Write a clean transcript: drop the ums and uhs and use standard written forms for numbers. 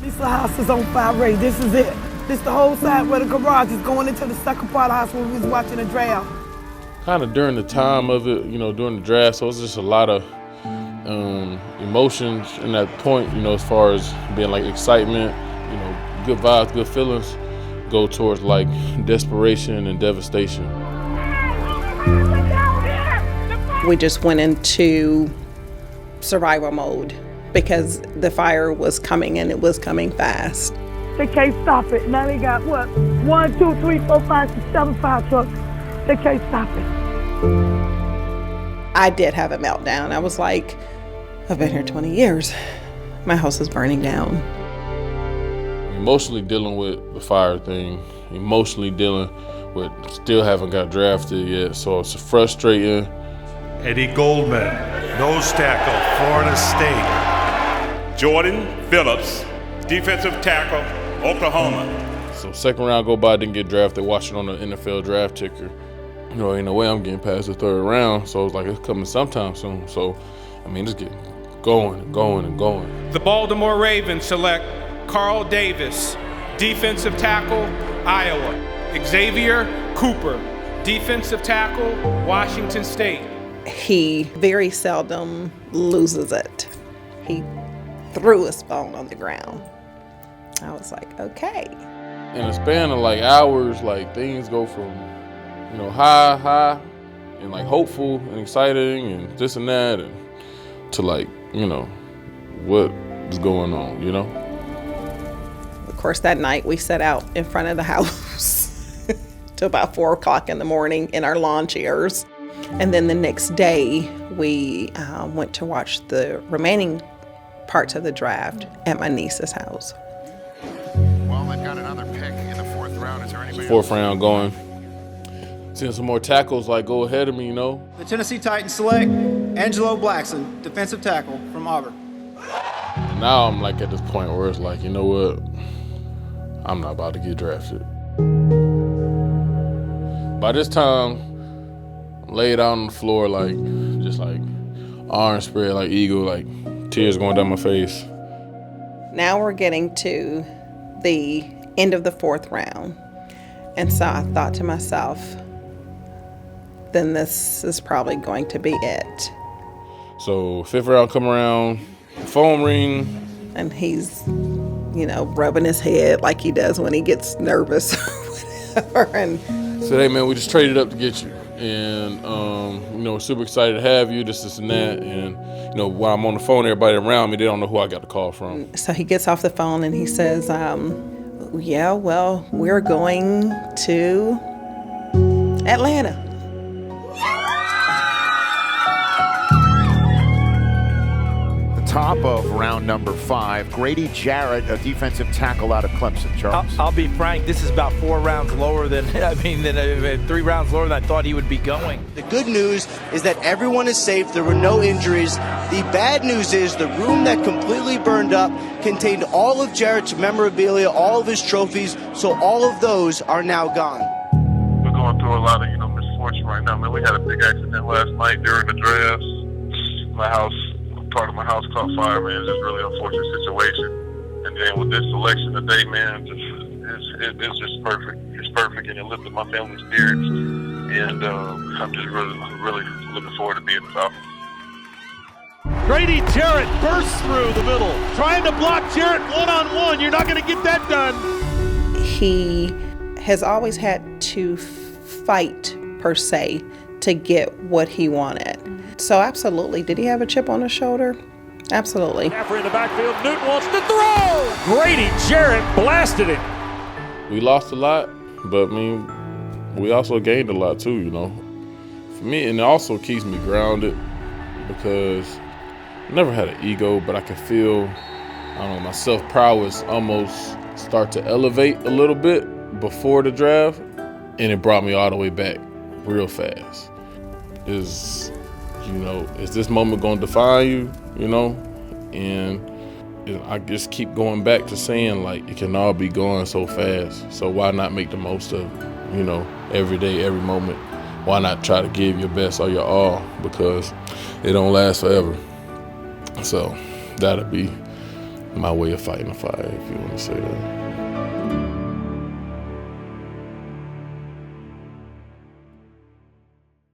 This house is on fire, Ray. This is it. This the whole side where the garage is going into the second part of the house where we was watching the draft. Kind of during the time of it, during the draft, so it's just a lot of emotions in that point, as far as being like excitement, good vibes, good feelings, go towards like desperation and devastation. We just went into survival mode because the fire was coming and it was coming fast. They can't stop it. Now they got what? 1, 2, 3, 4, 5, 6, 7 fire trucks. They can't stop it. I did have a meltdown. I was like, I've been here 20 years. My house is burning down. Emotionally dealing with the fire thing, emotionally dealing with still haven't got drafted yet, so it's frustrating. Eddie Goldman, nose tackle, Florida State. Jordan Phillips, defensive tackle, Oklahoma. So second round go by, didn't get drafted, watching on the NFL draft ticker. Ain't no way I'm getting past the third round, so it's like it's coming sometime soon. So, just get going and going and going. The Baltimore Ravens select Carl Davis, defensive tackle, Iowa. Xavier Cooper, defensive tackle, Washington State. He very seldom loses it. He threw his phone on the ground. I was like, okay. In a span of like hours, like things go from, high, and like hopeful and exciting and this and that, and to like, what is going on, Of course, that night we sat out in front of the house till about 4 o'clock in the morning in our lawn chairs. And then the next day, we went to watch the remaining parts of the draft at my niece's house. Well, they've got another pick in the fourth round. Is there anybody Fourth round going. Seeing some more tackles like go ahead of me, The Tennessee Titans select Angelo Blackson, defensive tackle from Auburn. And now I'm like at this point where it's like, you know what? I'm not about to get drafted. By this time, laid out on the floor like, just like arms spread like eagle, like tears going down my face. Now we're getting to the end of the fourth round. And so I thought to myself, then this is probably going to be it. So fifth round come around, phone ring. And he's, rubbing his head like he does when he gets nervous or whatever. And said, hey man, we just traded up to get you. And, we're super excited to have you, this and that. And, while I'm on the phone, everybody around me, they don't know who I got the call from. So he gets off the phone and he says, yeah, well, we're going to Atlanta. top of round number 5. Grady Jarrett, a defensive tackle out of Clemson. Charles? I'll be frank, this is about 4 rounds lower than, 3 rounds lower than I thought he would be going. The good news is that everyone is safe. There were no injuries. The bad news is the room that completely burned up contained all of Jarrett's memorabilia, all of his trophies, so all of those are now gone. We're going through a lot of, misfortune right now, man. We had a big accident last night during the drafts. Part of my house caught fire, man. It's just a really unfortunate situation. And then with this selection today, man, it's just perfect. It's perfect, and it lifted my family's spirits. And I'm just really looking forward to being top. Grady Jarrett bursts through the middle, trying to block Jarrett one-on-one. You're not going to get that done. He has always had to fight, per se, to get what he wanted. So absolutely, did he have a chip on his shoulder? Absolutely. After in the backfield, Newton wants to throw! Grady Jarrett blasted it. We lost a lot, but we also gained a lot too, For me, and it also keeps me grounded because I never had an ego, but I can feel, my self-prowess almost start to elevate a little bit before the draft, and it brought me all the way back real fast. Is this moment going to define you, And I just keep going back to saying, it can all be going so fast. So why not make the most of, every day, every moment? Why not try to give your best or your all? Because it don't last forever. So that'll be my way of fighting the fire, if you want to say that.